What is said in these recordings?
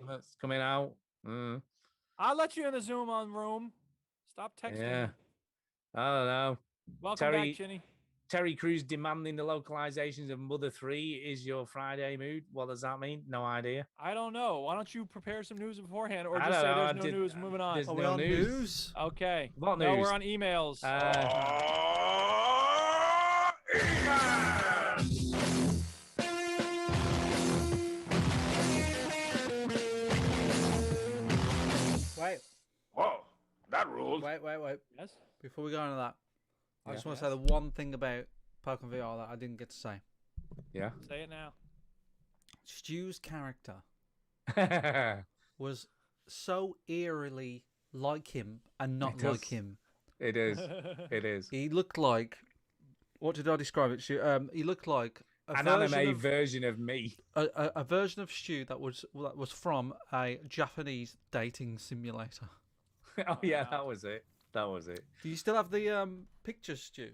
that's coming out. Mm. I'll let you in the Zoom on room. Stop texting me. I don't know. Welcome back, Chinny. Terry Crews demanding the localizations of Mother 3 is your Friday mood. What does that mean? No idea. I don't know. Why don't you prepare some news beforehand, or just say there's no news? Moving on. There's no news. Okay. What news? No, we're on emails. Wait. Whoa, that ruled. Wait. Yes? Before we go into that, I just want to say the one thing about Pokemon VR that I didn't get to say. Yeah? Say it now. Stu's character was so eerily like him and not like him. It is. It is. He looked like... What did I describe it, Stu? He looked like... An anime version of me. A version of Stu that was from a Japanese dating simulator. Oh, yeah, that was it. That was it. Do you still have the pictures, Stu?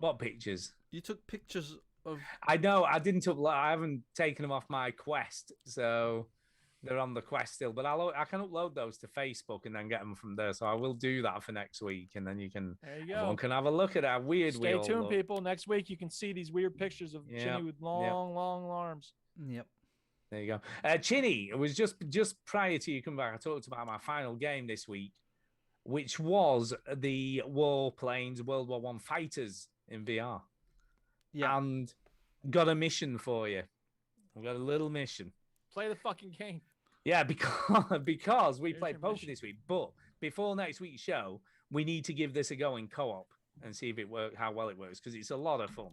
What pictures? You took pictures of... I know. I didn't upload. I haven't taken them off my Quest, so they're on the Quest still. But I can upload those to Facebook and then get them from there. So I will do that for next week, and then you can. There you go. Everyone can have a look at that weird. Stay tuned, people. Next week you can see these weird pictures of Chinny with long arms. Yep. There you go. Chinny, it was just prior to you coming back. I talked about my final game this week, which was the Warplanes World War I Fighters in VR. Yeah. And got a mission for you. I've got a little mission. Play the fucking game. Yeah, because we played poker this week. But before next week's show, we need to give this a go in co-op and see if it works, how well it works, because it's a lot of fun.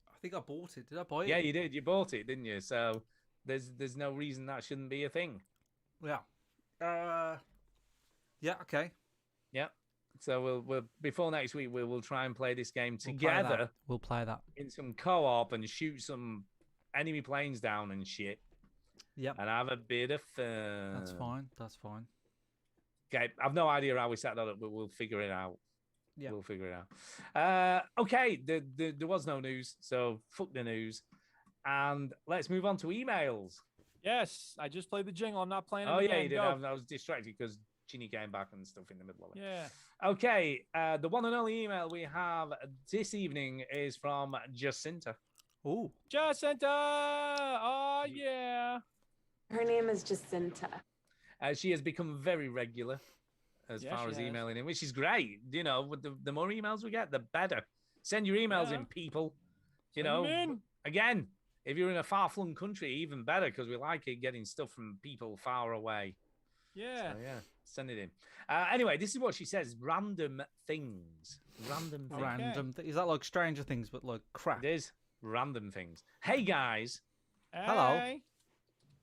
I think I bought it. Did I buy it? Yeah, you did. You bought it, didn't you? So there's no reason that shouldn't be a thing. Yeah. Yeah. Okay. Yeah. So we'll before next week we'll try and play this game together. We'll play that in some co-op and shoot some enemy planes down and shit. Yep. And have a bit of fun. That's fine. Okay. I've no idea how we set that up, but we'll figure it out. Yeah. We'll figure it out. Okay. There was no news, so fuck the news. And let's move on to emails. Yes, I just played the jingle. I'm not playing it. Oh, again. yeah, you did. Go. I was distracted because Ginny came back and stuff in the middle of it. Yeah. Okay. The one and only email we have this evening is from Jacinta. Oh. Jacinta! Oh, yeah. Her name is Jacinta. She has become very regular as far as emailing in, which is great. You know, with the more emails we get, the better. Send your emails in, people. Again, if you're in a far-flung country, even better, because we like it getting stuff from people far away. Yeah. So, yeah, send it in. Anyway, this is what she says. Random things. Random things. Is that like Stranger Things, but like crap? It is. Random things. Hey, guys. Hey. Hello.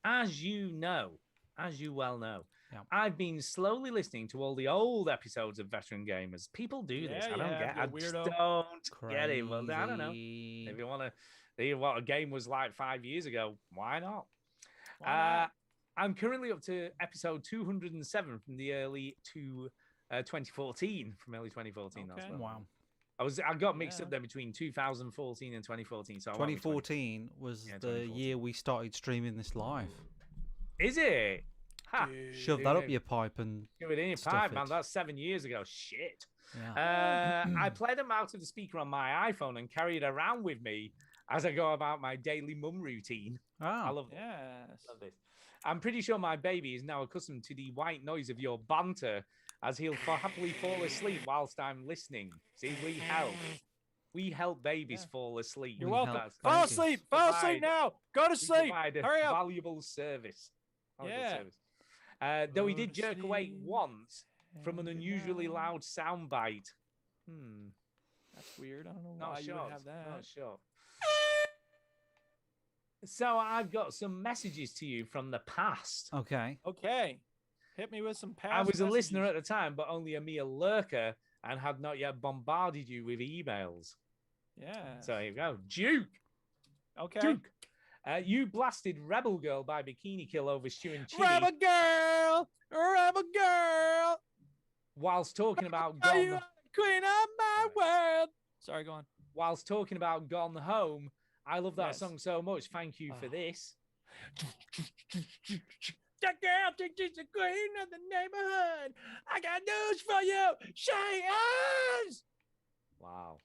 As you well know, I've been slowly listening to all the old episodes of Veteran Gamers. People do this. I don't get it. I just don't get it. Well, I don't know. If you want to see what a game was like 5 years ago, why not? I'm currently up to episode 207 from the early 2014. From early 2014. Okay. That's well. Wow. I got mixed up there between 2014 and 2014. So 2014 was the year we started streaming this live. Is it? Ha. Shove that up your pipe and shove it in your pipe, man. That's 7 years ago. Shit. Yeah. I played them out of the speaker on my iPhone and carry it around with me as I go about my daily mum routine. Oh. I love this. Yes. Love this. I'm pretty sure my baby is now accustomed to the white noise of your banter, as he'll happily fall asleep whilst I'm listening. See, we help. We help babies fall asleep. You're welcome. Fall asleep. Fall asleep now. Go to sleep. Hurry up. Valuable service. Service. Though he did jerk awake once from an unusually loud soundbite. That's weird. I don't know why you would have that. Not sure. So I've got some messages to you from the past. Okay. Hit me with some past I was a messages. listener at the time, but only a mere lurker and had not yet bombarded you with emails. Yeah. So here you go. Duke. Okay. Duke. You blasted Rebel Girl by Bikini Kill over Stu and Chili. Rebel Girl. Rebel Girl. Whilst talking about Are you queen of my world? Sorry, go on. Whilst talking about Gone Home. I love that song so much. Thank you for this. that girl thinks she's the queen of the neighborhood. I got news for you. She is. Wow.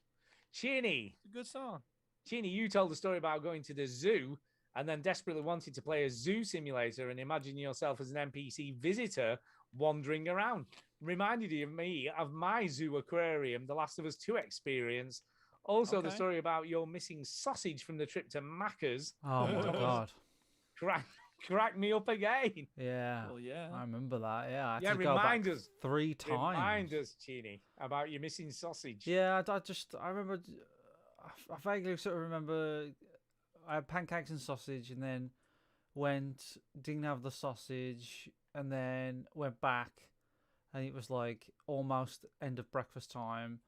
Chinny. It's a good song. Chinny, you told the story about going to the zoo and then desperately wanted to play a zoo simulator and imagine yourself as an NPC visitor wandering around. Reminded me of my zoo aquarium, The Last of Us 2 experience. Also, the story about your missing sausage from the trip to Macca's. Oh, my God. Crack me up again. Yeah. Well, yeah. I remember that. Yeah. I had Yeah, to go remind back us. 3 times. Remind us, Chinny, about your missing sausage. Yeah, I remember, I vaguely sort of remember I had pancakes and sausage and then didn't have the sausage and then went back and it was like almost end of breakfast time.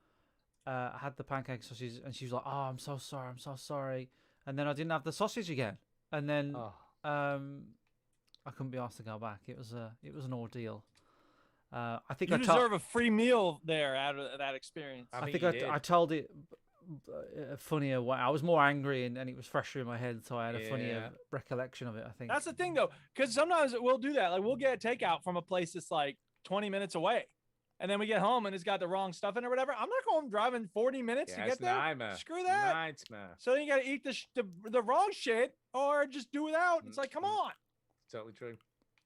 I had the pancake sausage and she was like, "Oh, I'm so sorry." And then I didn't have the sausage again. And then I couldn't be asked to go back. It was an ordeal. I think you deserve a free meal there out of that experience. I think I told it a funnier way. I was more angry and it was fresher in my head, so I had a funnier recollection of it. I think that's the thing though, because sometimes we'll do that. Like we'll get a takeout from a place that's like 20 minutes away. And then we get home and it's got the wrong stuff in or whatever. I'm not going driving 40 minutes to get there. Nightmare. Screw that. Nightmare. So then you got to eat the wrong shit or just do without. It's like, come on. Totally true.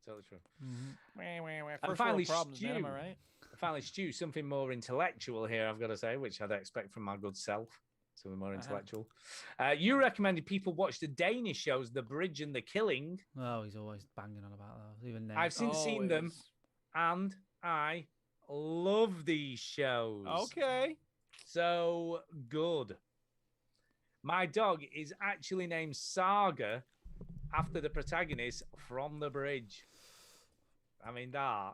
Totally true. Mm-hmm. And finally, problems, Stu. man, am I right? Finally, Stu, something more intellectual here, I've got to say, which I'd expect from my good self. Something more intellectual. You recommended people watch the Danish shows, The Bridge and The Killing. Oh, he's always banging on about those, even now. I've since seen them, and I love these shows. Okay. So good. My dog is actually named Saga after the protagonist from The Bridge. I mean, that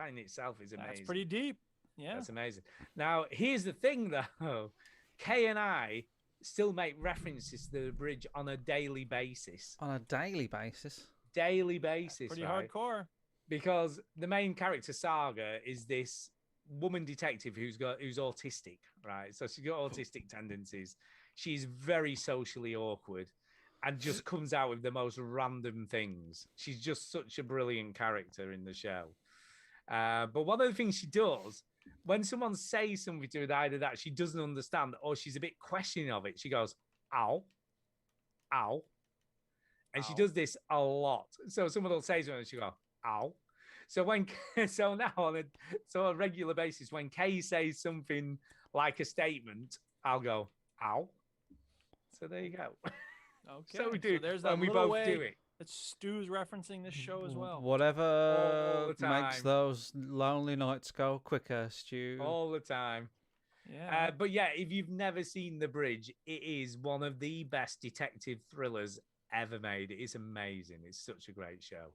in itself is amazing. That's pretty deep. Yeah. That's amazing. Now, here's the thing, though. Kay and I still make references to The Bridge on a daily basis. On a daily basis? Daily basis, pretty right? hardcore. Because the main character, Saga, is this woman detective who's autistic, right? So she's got autistic tendencies. She's very socially awkward and just comes out with the most random things. She's just such a brilliant character in the show. But one of the things she does, when someone says something to her, either that she doesn't understand or she's a bit questioning of it, she goes, ow, ow. And she does this a lot. So someone will say something and she go, ow. So now on a regular basis, when Kay says something like a statement, I'll go, ow. So there you go. Okay. So we do. So there's that and we little both way do it. that Stu's referencing this show as well. Whatever makes those lonely nights go quicker, Stu. All the time. Yeah. But yeah, if you've never seen The Bridge, it is one of the best detective thrillers ever made. It is amazing. It's such a great show.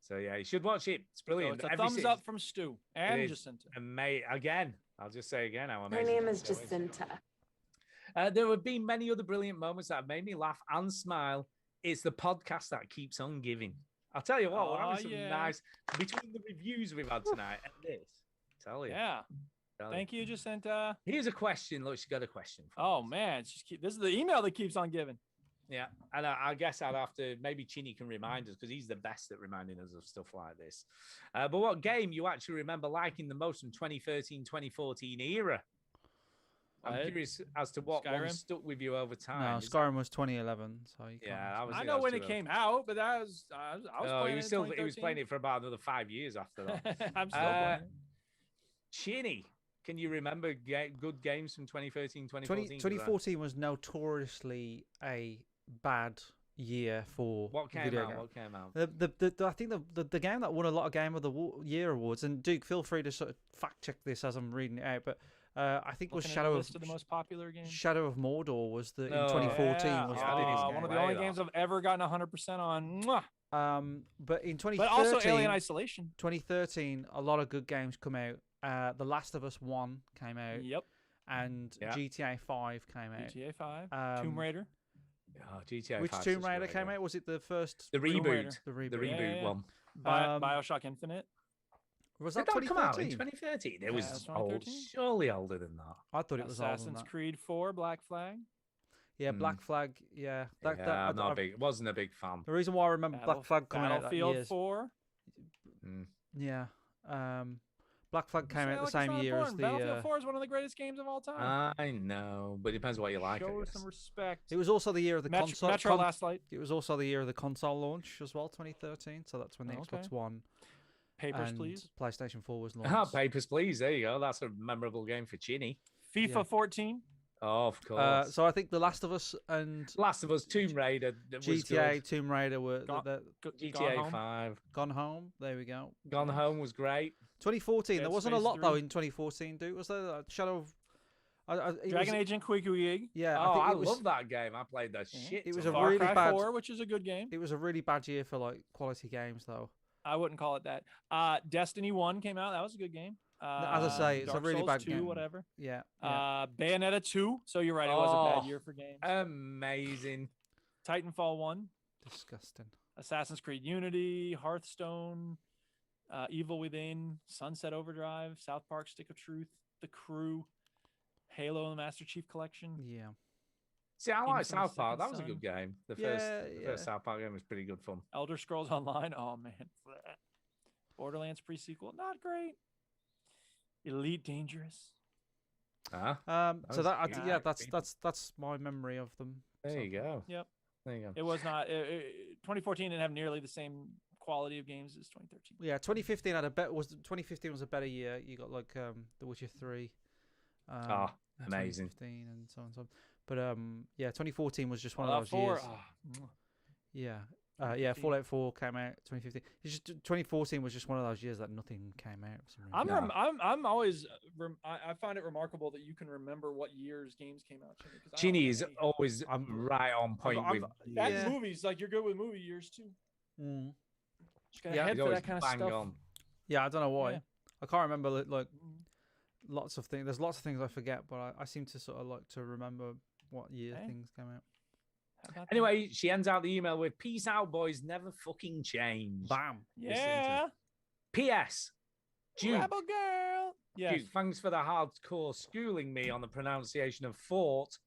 So yeah, you should watch it. It's brilliant. So it's a thumbs up from Stu and Jacinta. Again, I'll just say again how amazing. Her name is Jacinta. There have been many other brilliant moments that have made me laugh and smile. It's the podcast that keeps on giving. I'll tell you what, we're having some nice, between the reviews we've had tonight and this, tell you. Yeah. Thank you, Jacinta. Here's a question. Look, she got a question. Oh, man. This is the email that keeps on giving. Yeah. And I guess I'd have to, maybe Chinny can remind us because he's the best at reminding us of stuff like this. But what game you actually remember liking the most from 2013-2014 era? I'm curious as to what one stuck with you over time. No, Skyrim was 2011, so you can't. I know when it came out, but that was I was playing he was playing it for about another 5 years after that. I'm still playing. Chinny, can you remember good games from 2013-2014? 2014 was notoriously a bad year for video games. What came out? I think the game that won a lot of Game of the Year awards, and Duke, feel free to sort of fact check this as I'm reading it out, but I think it was Shadow of the most popular games. Shadow of Mordor was in 2014 was one of the only games I've ever gotten 100% on. Mwah! But in 2013, but also Alien Isolation. 2013, a lot of good games come out. The Last of Us 1 came out. Yep. And GTA 5 came out. GTA 5. Tomb Raider. Oh, GTA 5. Which Tomb Raider came out? Was it the first? The reboot. The reboot one. BioShock Infinite. Was that come out in 2013? It was old, surely older than that. I thought it was older than that. Assassin's Creed 4, Black Flag. Yeah, Black Flag. Yeah, I'm not big. Wasn't a big fan. The reason why I remember Black Flag coming out that year. Battlefield 4. Yeah. Black Flag came out the same year as the. Battlefield 4 is one of the greatest games of all time. I know, but it depends what you like. Show some respect. It was also the year of the console. Metro Last Light. It was also the year of the console launch as well, 2013. So that's when the Xbox One. Papers, Please. PlayStation 4 was launched. Papers, Please. There you go. That's a memorable game for Chinny. FIFA 14. Oh, of course. So I think The Last of Us and Tomb Raider, GTA, Tomb Raider were GTA 5. Gone Home. There we go. Gone Home was great. 2014. There wasn't a lot though in 2014. Dude, was there Shadow of Dragon Age Inquisition? Yeah. I love that game. I played that shit. It was a Far really Cry bad 4, which is a good game. It was a really bad year for like quality games though. I wouldn't call it that. Destiny 1 came out. That was a good game. As I say, it's Dark a really Souls bad 2, game. Whatever. Yeah. Bayonetta 2. So you're right. It was a bad year for games. Amazing. Titanfall 1. Disgusting. Assassin's Creed Unity. Hearthstone. Evil Within. Sunset Overdrive. South Park Stick of Truth. The Crew. Halo and the Master Chief Collection. Yeah. See, I like South Park. That was a good game. The first South Park game was pretty good fun. Elder Scrolls Online. Oh, man. Borderlands pre-sequel. Not great. Elite Dangerous. So that's my memory of them. There you go. Yep. There you go. It was not. 2014 didn't have nearly the same quality of games as 2013. Yeah, 2015 had a better. 2015 was a better year. You got like The Witcher 3. Amazing. 2015 and so on and so on. But 2014 was just one of those years. Yeah. Fallout 4 came out 2015. It's just 2014 was just one of those years that nothing came out. I'm always I find it remarkable that you can remember what years games came out. Chinny is always right on point with movies. Like you're good with movie years too. Just head for that kind of stuff. On. Yeah, I don't know why. Yeah. I can't remember like lots of things. There's lots of things I forget, but I seem to sort of like to remember what year things came out. Anyway, she ends out the email with "Peace out, boys. Never fucking change." Bam. Yeah. P.S. Duke. Rebel girl. Yes. Duke, thanks for the hardcore schooling me on the pronunciation of fort.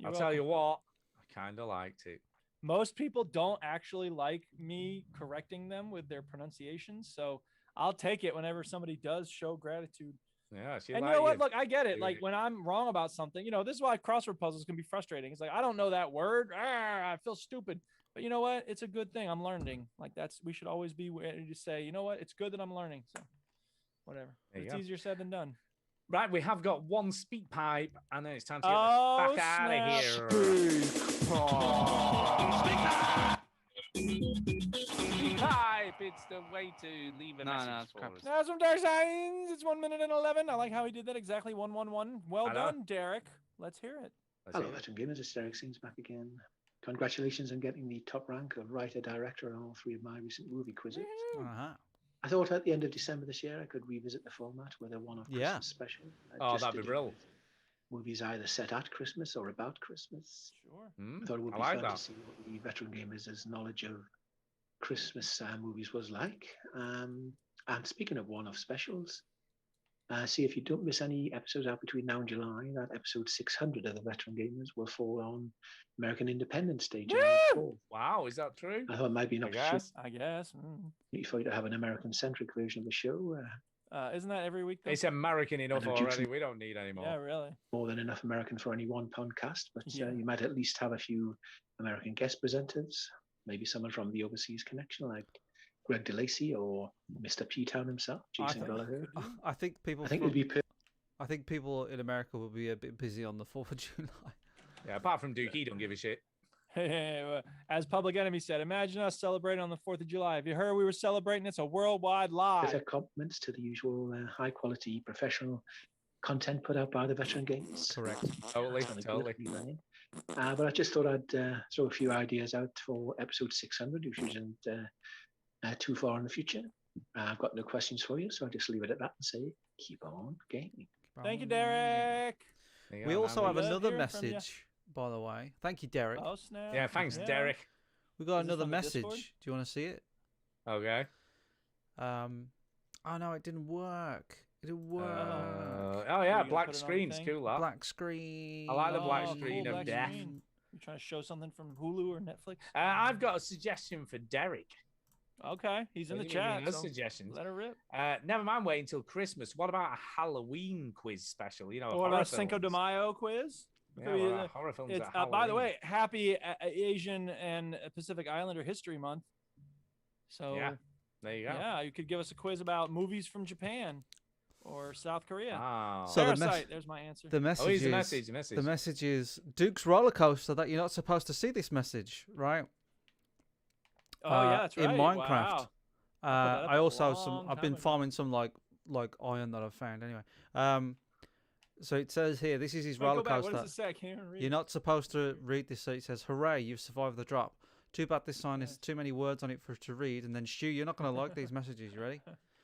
I'll tell you what, I kind of liked it. Most people don't actually like me correcting them with their pronunciations, so I'll take it whenever somebody does show gratitude. Yeah, and you know what? Look, I get it. Like when I'm wrong about something, this is why crossword puzzles can be frustrating. It's like I don't know that word. I feel stupid. But you know what? It's a good thing. I'm learning. Like we should always be ready to say, you know what? It's good that I'm learning. So whatever. It's easier said than done. Right, we have got one speak pipe, and then it's time to get the fuck out of here. Speak pipe. It's the way to leave a message for us. Now some Dark Signs. It's 1 minute and 11. I like how he did that exactly. 111. Well done, Derek. Let's hear it. Hello, Veteran Gamers. It's Derek Sings back again. Congratulations on getting the top rank of writer, director on all three of my recent movie quizzes. I thought at the end of December this year I could revisit the format with a one-off Christmas special. That'd be brilliant. Movies either set at Christmas or about Christmas. Sure. I thought it would be fun to see what the Veteran Gamers' knowledge of Christmas movies was like. And speaking of one-off specials, see if you don't miss any episodes out between now and July, that episode 600 of the Veteran Gamers will fall on American Independence Day. Wow, is that true? I thought it might be an opportunity. I guess. For you to have an American-centric version of the show. Isn't that every week? Though? It's American enough already. We don't need any more. Yeah, really. More than enough American for any one podcast, but you might at least have a few American guest presenters, maybe someone from the overseas connection like Greg DeLacy or Mr. P-Town himself, Jason Gallagher. I think people in America will be a bit busy on the 4th of July. Yeah, apart from Duke, he don't give a shit. As Public Enemy said, imagine us celebrating on the 4th of July. Have you heard we were celebrating? It's a worldwide lie. With compliments to the usual high-quality professional content put out by the Veteran Games. Correct. Totally. But I just thought I'd throw a few ideas out for episode 600, which isn't too far in the future. I've got no questions for you, so I'll just leave it at that and say, keep on gaming. Thank you, Derek. We also have another message, by the way. Thank you, Derek. Oh, snap. Yeah, thanks, Derek. We got another message. Do you want to see it? Okay. Oh no, it didn't work. It didn't work. Black screen's cool. That black screen. I like the black screen of death. You trying to show something from Hulu or Netflix? I've got a suggestion for Derek. Okay, he's in the chat. No so suggestions. Let her rip. Never mind waiting until Christmas. What about a Halloween quiz special? You know, what about a Cinco de Mayo quiz? Yeah, horror films by the way, happy Asian and Pacific Islander History Month. So yeah, there you go. Yeah, you could give us a quiz about movies from Japan or South Korea. Oh. So Parasite, there's my answer. The message the message is Duke's roller coaster that you're not supposed to see this message, right? Oh yeah, that's right. In Minecraft. Wow. I also have some. I've been farming some like iron that I've found anyway. So it says here, this is his roller coaster. What does it say? I can't even read. You're not supposed to read this. So it says, "Hooray, you've survived the drop." Too bad this sign has too many words on it for to read. And then Stu, you're not going to like these messages. You ready?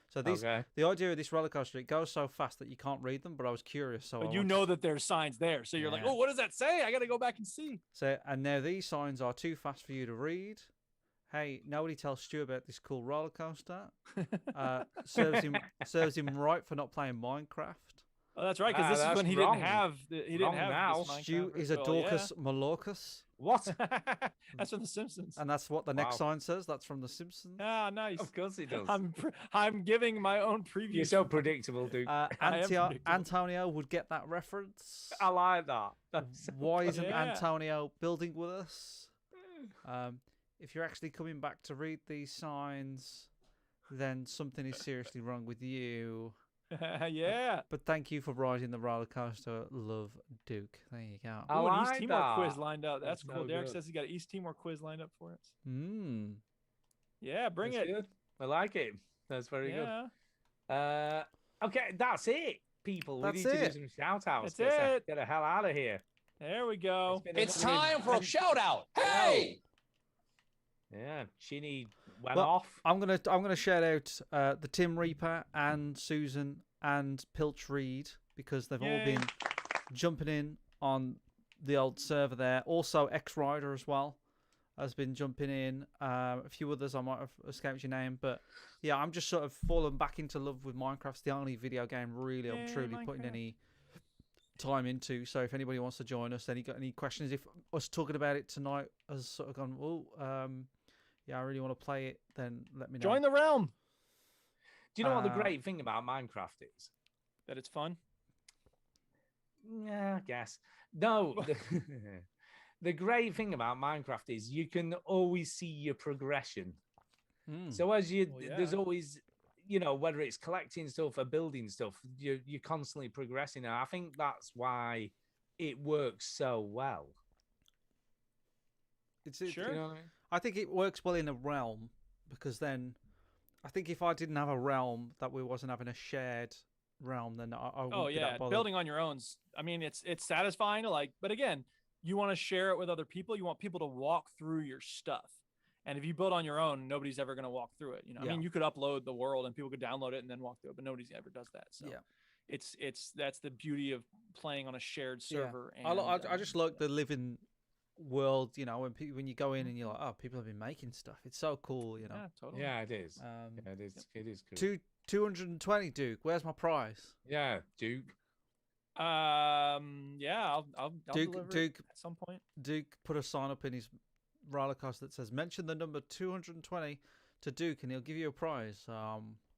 So the idea of this roller coaster, it goes so fast that you can't read them. But I was curious, so but you know that there's signs there, so you're like, oh, what does that say? I got to go back and see. So and now these signs are too fast for you to read. Hey, nobody tells Stu about this cool roller coaster. Serves him right for not playing Minecraft. Oh, that's right, because this is when he didn't have. Now. Stu is a Dorcas Malorcus. What? That's from The Simpsons. And that's what the next sign says. That's from The Simpsons. Ah, nice. Of course he does. I'm giving my own preview. You're so predictable, Duke. Antonio would get that reference. I like that. Why isn't Antonio building with us? If you're actually coming back to read these signs, then something is seriously wrong with you. Yeah. But thank you for riding the roller coaster. Love, Duke. There you go. Oh, an East Timor quiz lined up. That's cool. Derek says he got an East Timor quiz lined up for us. Yeah, bring it. Good. I like it. That's very good. Okay, that's it, people. We need to do some shout outs. That's it. Get the hell out of here. There we go. It's time for a shout out. Hey! Yeah, Chinny went off. I'm gonna shout out the Tim Reaper and Susan and Pilch Reed because they've all been jumping in on the old server there. Also, X Rider as well has been jumping in. A few others I might have escaped your name, but yeah, I'm just sort of fallen back into love with Minecraft. It's the only video game really I'm truly putting any time into. So if anybody wants to join us, got any questions? If us talking about it tonight has sort of gone, yeah, I really want to play it, then let me know. Join the realm. Do you know what the great thing about Minecraft is? That it's fun? Yeah, I guess. No, the great thing about Minecraft is you can always see your progression. So as there's always, whether it's collecting stuff or building stuff, you're constantly progressing. And I think that's why it works so well. Sure. You know what I mean? I think it works well in a realm because then I think if I didn't have a realm that we wasn't having a shared realm, then I wouldn't be that bothered. Building on your own. I mean, it's satisfying to like, but again, you want to share it with other people. You want people to walk through your stuff. And if you build on your own, nobody's ever going to walk through it. I mean, you could upload the world and people could download it and then walk through it, but nobody ever does that. So that's the beauty of playing on a shared server. Yeah. And, I just like the living world, when you go in and you're like, oh, people have been making stuff. It's so cool, Yeah, totally. Yeah, it is. It is cool. 220, Duke. Where's my prize? Yeah, Duke. Yeah, I'll deliver Duke at some point. Duke put a sign up in his roller coaster that says, mention the number 220 to Duke and he'll give you a prize.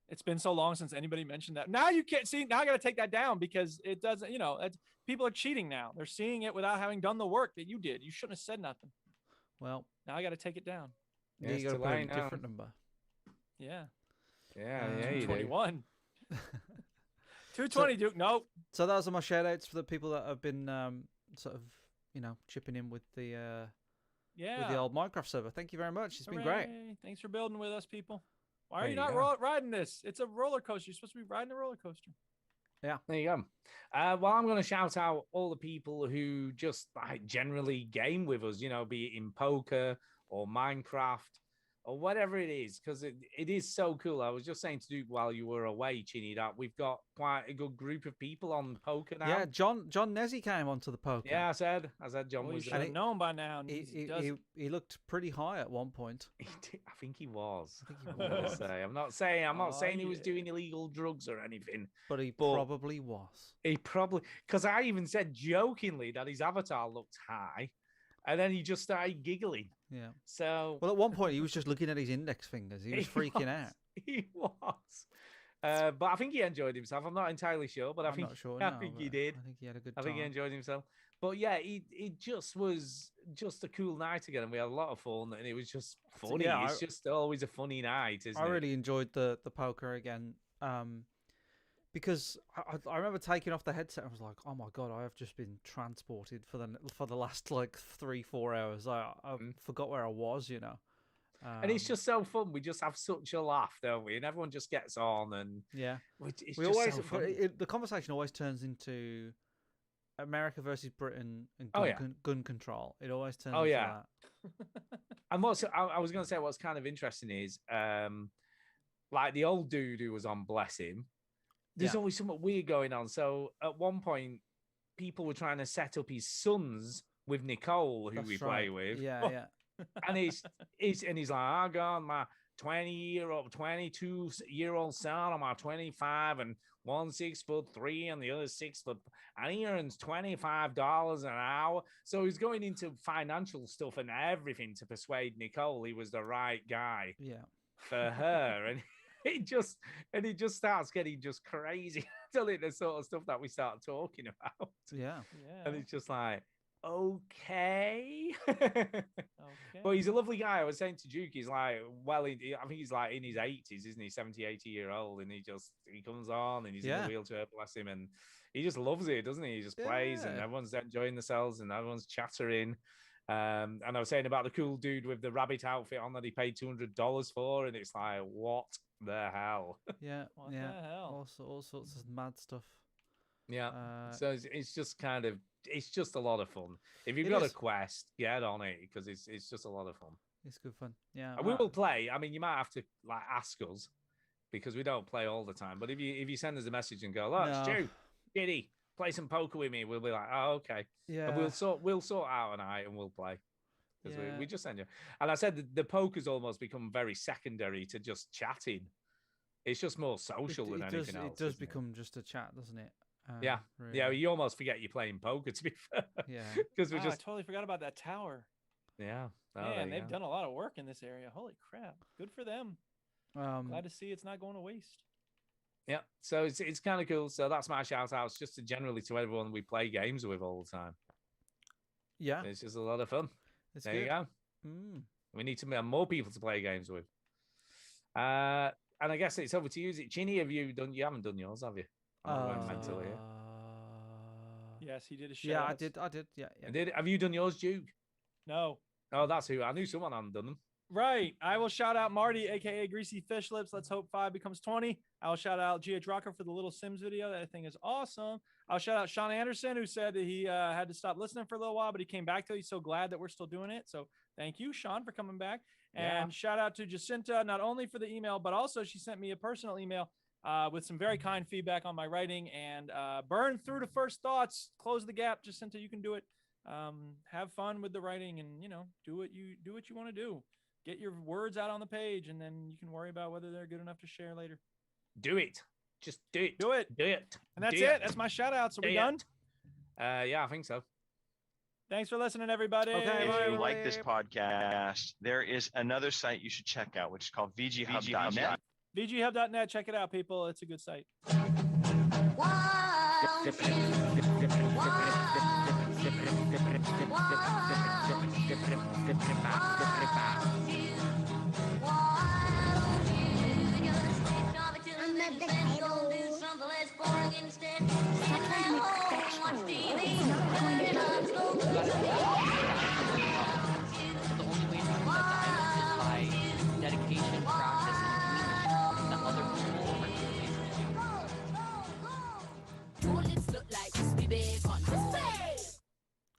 It's been so long since anybody mentioned that. Now you can't see. Now I got to take that down because it doesn't. People are cheating now. They're seeing it without having done the work that you did. You shouldn't have said nothing. Well, now I got to take it down. Yeah, you got to put a different number. Yeah. Yeah. 221. 220, Duke. Nope. So those are my shout outs for the people that have been sort of chipping in with the with the old Minecraft server. Thank you very much. It's been great. Thanks for building with us, people. Why are you not riding this? It's a roller coaster. You're supposed to be riding a roller coaster. Yeah, there you go. Well, I'm going to shout out all the people who just generally game with us, be it in poker or Minecraft or whatever it is, because it is so cool. I was just saying to Duke while you were away, Chinny, that we've got quite a good group of people on poker now. Yeah, John Nezzy came onto the poker. Yeah, I said John was. You should have known by now. He looked pretty high at one point. I think he was. I'm not saying he was doing illegal drugs or anything, but he probably was. He probably, because I even said jokingly that his avatar looked high. And then he just started giggling. Yeah. So well, at one point he was just looking at his index fingers. He was freaking out. He was. But I think he enjoyed himself. I'm not entirely sure, but I think he did. I think he had a good I time. think he enjoyed himself. But yeah, it just was just a cool night again, and we had a lot of fun, and it was just funny. Yeah, it's just always a funny night, isn't it? I really enjoyed the poker again, because I remember taking off the headset and I was like, oh my god, I have just been transported for the last like 3-4 hours. I forgot where I was, you know. And it's just so fun. We just have such a laugh, don't we? And everyone just gets on, and yeah, it's we just always so fun. The conversation always turns into America versus Britain and gun control. It always turns into that. And I was going to say, what's kind of interesting is, like the old dude who was on, bless him, there's always something weird going on. So at one point, people were trying to set up his sons with Nicole, who we play with. Yeah. And he's like, I got my 22-year-old son on my 25, and one 6'3" and the other 6 foot, and he earns $25 an hour. So he's going into financial stuff and everything to persuade Nicole he was the right guy for her. And he just starts getting just crazy, telling the sort of stuff that we start talking about. Yeah. And it's just like, okay. But he's a lovely guy. I was saying to Duke, he's like, I think he's like in his 80s, isn't he? 70, 80-year-old, and he comes on and he's in a wheelchair, bless him, and he just loves it, doesn't he? He just plays, and everyone's enjoying themselves, and everyone's chattering. And I was saying about the cool dude with the rabbit outfit on that he paid $200 for, and it's like, what the hell? What the hell? All sorts of mad stuff. Yeah. So it's just kind of, it's just a lot of fun. If you've got a quest, get on it, because it's just a lot of fun. It's good fun. Yeah. And we will play. I mean, you might have to like ask us, because we don't play all the time. But if you send us a message and go, look, Stu, Giddy, play some poker with me, we'll be like, oh, okay. Yeah. And we'll sort out a night and we'll play. Because we just send you. And I said the poker's almost become very secondary to just chatting. It's just more social than anything else. It does become just a chat, doesn't it? Yeah. Really. Yeah, you almost forget you're playing poker, to be fair. Yeah. Because I totally forgot about that tower. Yeah. Man, they've done a lot of work in this area. Holy crap. Good for them. Glad to see it's not going to waste. Yeah. So it's kind of cool. So that's my shout outs just generally to everyone we play games with all the time. Yeah. It's just a lot of fun. There you go. We need to have more people to play games with. And I guess it's over to you. Is it Chinny? You haven't done yours, have you? Mental here. Yes, he did a shout. I did. Yeah. Have you done yours, Duke? No. Oh, that's who. I knew someone hadn't done them. Right. I will shout out Marty, aka Greasy Fish Lips. Let's hope 5 becomes 20. I will shout out GH Rocker for the Little Sims video. That thing is awesome. I'll shout out Sean Anderson, who said that he had to stop listening for a little while, but he came back to it. He's so glad that we're still doing it. So thank you, Sean, for coming back. And shout out to Jacinta, not only for the email, but also she sent me a personal email with some very kind feedback on my writing, and burn through the first thoughts, close the gap. Jacinta, you can do it. Have fun with the writing, and do what you want to do. Get your words out on the page, and then you can worry about whether they're good enough to share later. Do it. Just do it. Do it. Do it. And that's it. That's my shout outs. Are we done? Yeah, I think so. Thanks for listening, everybody. Okay, if you like this podcast, there is another site you should check out, which is called VGHub.net. VGHub.net. Check it out, people. It's a good site.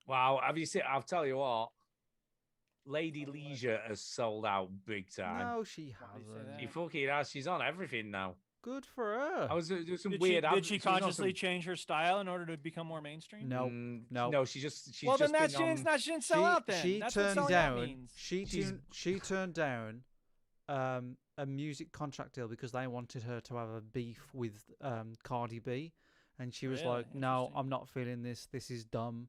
Wow, have you seen? I'll tell you what. Lady Leisure has sold out big time. No, she hasn't. She fucking has. She's on everything now. Good for her. I was doing some weird. Did she consciously change her style in order to become more mainstream? No, no. She's just. Well, then she didn't sell out. Then she that's turned what down. Means. She turned down a music contract deal because they wanted her to have a beef with Cardi B, and she was like, "No, I'm not feeling this. This is dumb."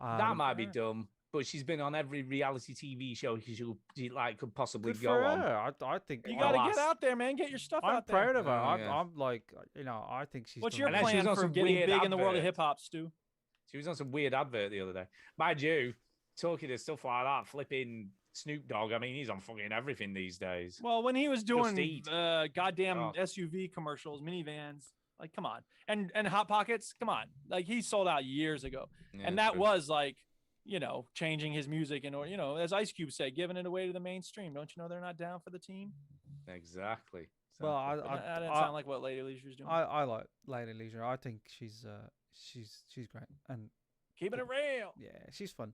That might be dumb. but she's been on every reality TV show she like could possibly Good go for on. her. I think You gotta get out there, man. Get your stuff I'm out there. proud of her. Oh, yeah. I'm like, I think she's. What's done your well. she was plan on for some getting weird big in the world of advert. hip hop, Stu? She was on some weird advert the other day. Mind you, talking to stuff like that, flipping Snoop Dogg. I mean, he's on fucking everything these days. Well, when he was doing eat. goddamn Oh. SUV commercials, minivans, like come on, and Hot Pockets, come on, like he sold out years ago, Yeah, and that true. was like, changing his music and, as Ice Cube said, giving it away to the mainstream. Don't you know they're not down for the team? Exactly. Well, That didn't sound like what Lady Leisure's doing. I like Lady Leisure. I think she's great and Keeping it real. yeah, she's fun.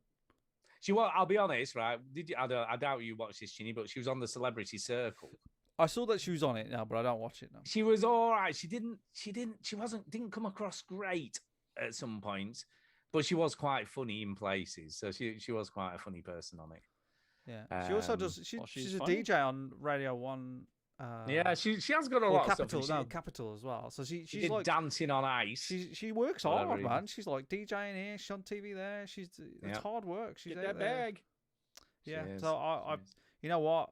She was. I'll be honest, right? I doubt you watched this, Ginny, but she was on the Celebrity Circle. I saw that she was on it now, but I don't watch it now. She was all right. She didn't come across great at some points, but she was quite funny in places. So she was quite a funny person on it. Yeah. She also does. She's a funny. DJ on Radio 1. Yeah, she has got a or lot Capital, of stuff. no, Capital as well. So She she's did like Dancing on Ice. she works for whatever hard, man. reason. She's like DJing here. She's on TV there. It's Yeah. hard work. She's Get out that there. bag. Yeah. She is, So I she is. you know what?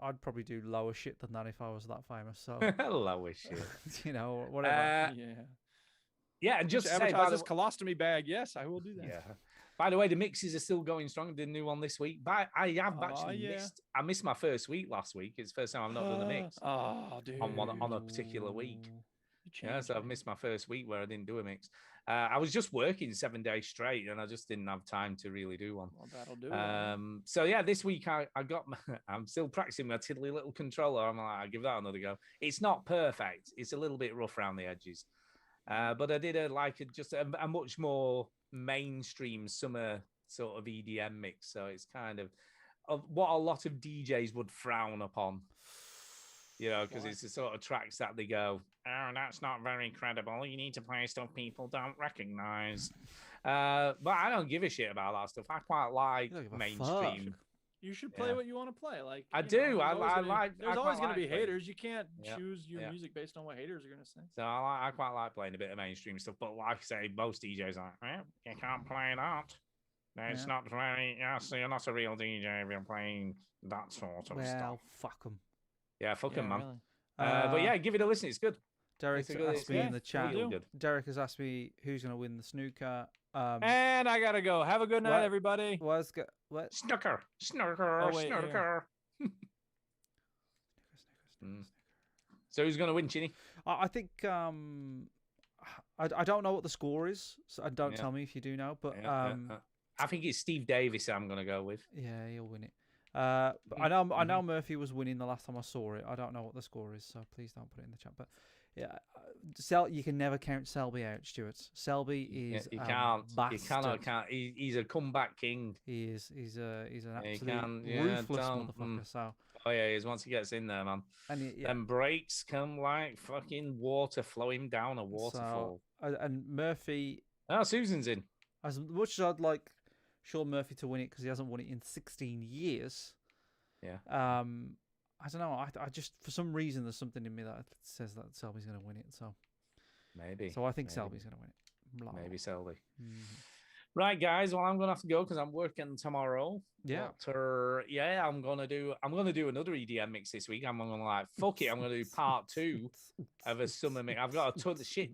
I'd probably do lower shit than that if I was that famous. So Lowish shit. whatever. Yeah. Yeah, and just to say, by advertise the this colostomy bag. Yes, I will do that. Yeah. By the way, the mixes are still going strong. The new one this week. But I have actually missed my first week last week. It's the first time I've not done a mix Oh, dude. on a particular week. You Yeah, so I've missed my first week where I didn't do a mix. I was just working 7 days straight, and I just didn't have time to really do one. Well, that'll do it. So yeah, this week I got I'm still practicing my tiddly little controller. I'm like, I'll give that another go. It's not perfect. It's a little bit rough around the edges. But I did a much more mainstream summer sort of EDM mix. So it's kind of what a lot of DJs would frown upon, because it's the sort of tracks that they go, oh, that's not very credible. You need to play stuff people don't recognize. But I don't give a shit about that stuff. I quite like mainstream. You should play what you want to play. Like I do. There's always going to be haters. You can't Yeah. choose your Yeah. music based on what haters are going to say. So I quite like playing a bit of mainstream stuff. But like I say, most DJs are like, you can't play that. It's not very. So you're not a real DJ if you're playing that sort of stuff. Well, fuck them. Yeah, fuck them, man. Really. But yeah, give it a listen. It's good. Derek asked me in the chat. Real good. Derek has asked me who's going to win the snooker. And I gotta go. Have a good night, everybody. What? Snooker. Oh, wait, Snooker. So who's going to win, Chinny? I think I don't know what the score is, so don't tell me if you do know. But I think it's Steve Davis. I'm going to go with. Yeah, he'll win it. But I know Murphy was winning the last time I saw it. I don't know what the score is, so please don't put it in the chat. But yeah, you can never count Selby out, Stuart. Selby is you can't. bastard. You cannot count. He's a comeback king. He is. He's an absolute Yeah, ruthless motherfucker. So. Oh yeah, he is. Once he gets in there, man. And then breaks come like fucking water flowing down a waterfall. So, and Murphy. Oh, Susan's in. As much as I'd like Sean Murphy to win it because he hasn't won it in 16 years. Yeah. I don't know. I just for some reason there's something in me that says that Selby's going to win it. So maybe. So I think Selby's going to win it. Blah. Maybe Selby. Mm-hmm. Right, guys. Well, I'm gonna have to go because I'm working tomorrow. Yeah. But, I'm gonna do another EDM mix this week. I'm gonna fuck it. I'm gonna do part 2 of a summer mix. I've got a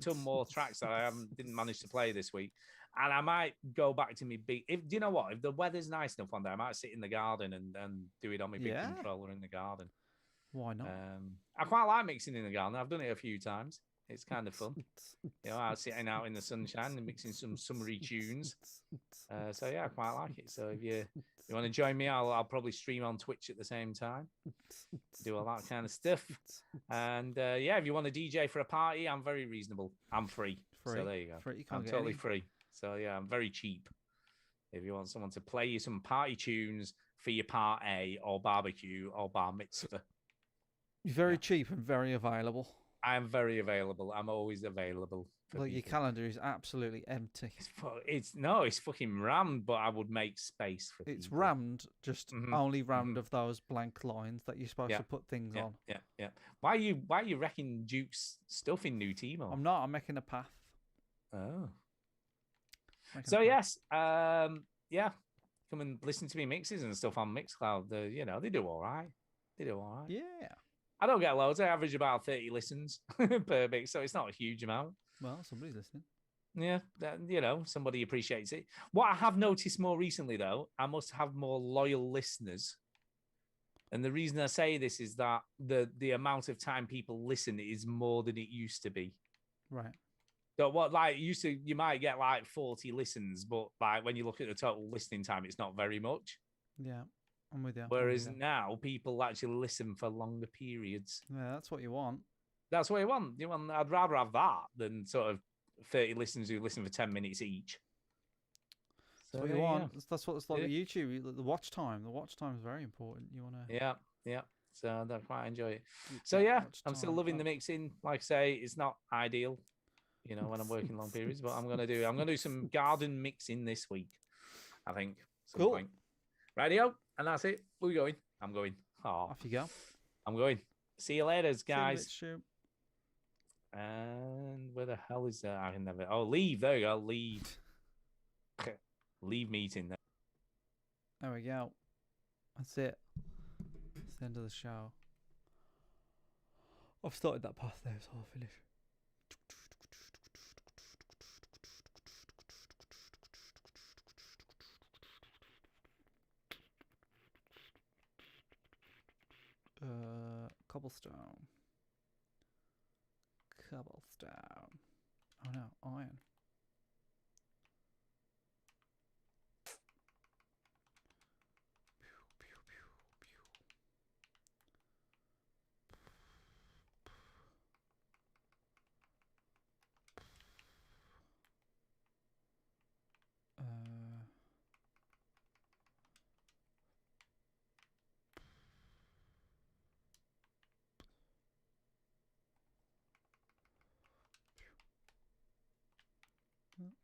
ton more tracks that I didn't manage to play this week, and I might go back to me big. Do you know what? If the weather's nice enough on there, I might sit in the garden and do it on my big controller in the garden. Why not? I quite like mixing in the garden. I've done it a few times. It's kind of fun. I was sitting out in the sunshine and mixing some summery tunes. So yeah, I quite like it. So if you want to join me, I'll probably stream on Twitch at the same time. Do all that kind of stuff. And if you want to DJ for a party, I'm very reasonable. I'm free. So there you go. I'm totally free. So yeah, I'm very cheap. If you want someone to play you some party tunes for your party or barbecue or bar mitzvah. You're very cheap and very available. I'm very available. I'm always available. Like your calendar is absolutely empty. It's fucking rammed, but I would make space for it's people. Rammed, just only rammed of those blank lines that you're supposed to put things on. Yeah. Why are you wrecking Duke's stuff in New Teemo? I'm not. I'm making a path. Oh. So yes, come and listen to me mixes and stuff on Mixcloud. They do all right. They do all right. Yeah. I don't get loads. I average about 30 listens per mix, so it's not a huge amount. Well, somebody's listening. Yeah, somebody appreciates it. What I have noticed more recently, though, I must have more loyal listeners. And the reason I say this is that the amount of time people listen is more than it used to be. Right. So you might get like 40 listens, but like when you look at the total listening time, it's not very much. Yeah, I'm with you. Whereas now people actually listen for longer periods. Yeah, that's what you want. That's what you want. I'd rather have that than sort of 30 listeners who listen for 10 minutes each. That's what you want. That's what it's like with YouTube. The watch time. The watch time is very important. You want to. Yeah. So that's why I enjoy it. So yeah, I'm still loving the mixing. Like I say, it's not ideal, when I'm working long periods, but I'm gonna do some garden mixing this week. I think. Cool. Point. Radio, and that's it. We're going. I'm going. Off you go. I'm going. See you later, guys. See you later, and where the hell is that? I can never. Oh, leave. There you go. Leave. Leave meeting there. There we go. That's it. It's the end of the show. I've started that path there, so I'll finish. Cobblestone. Oh no, iron.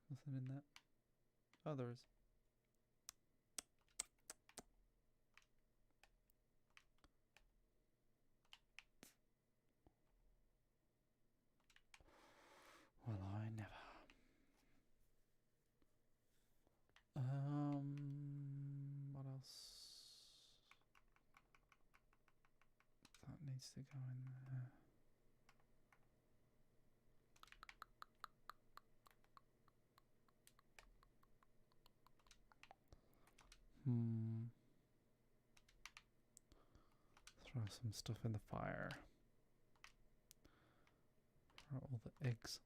Nothing in that. Oh, there is. Well, I never. What else? That needs to go in there. Throw some stuff in the fire. Throw all the eggs.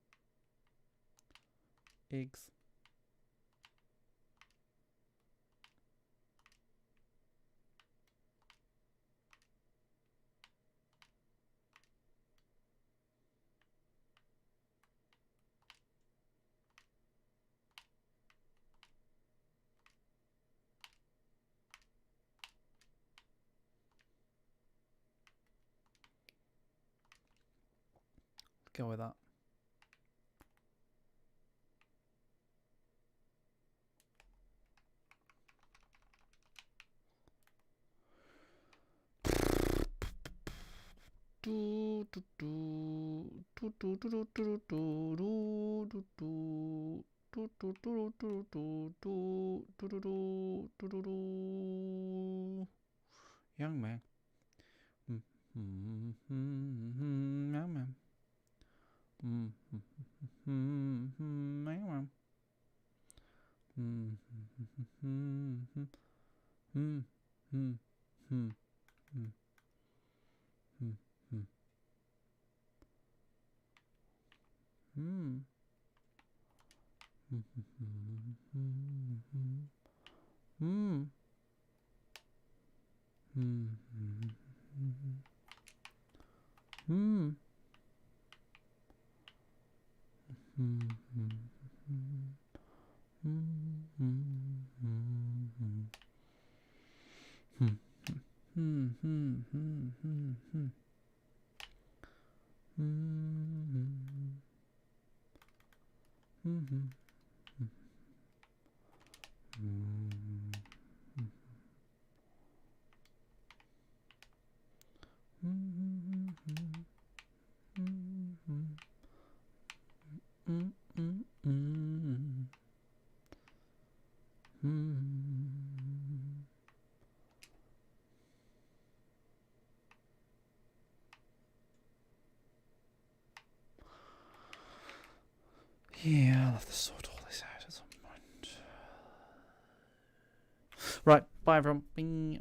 Go with that. Young man. Young man. Yeah, I'll have to sort all this out at some point. Right, bye everyone. Bing.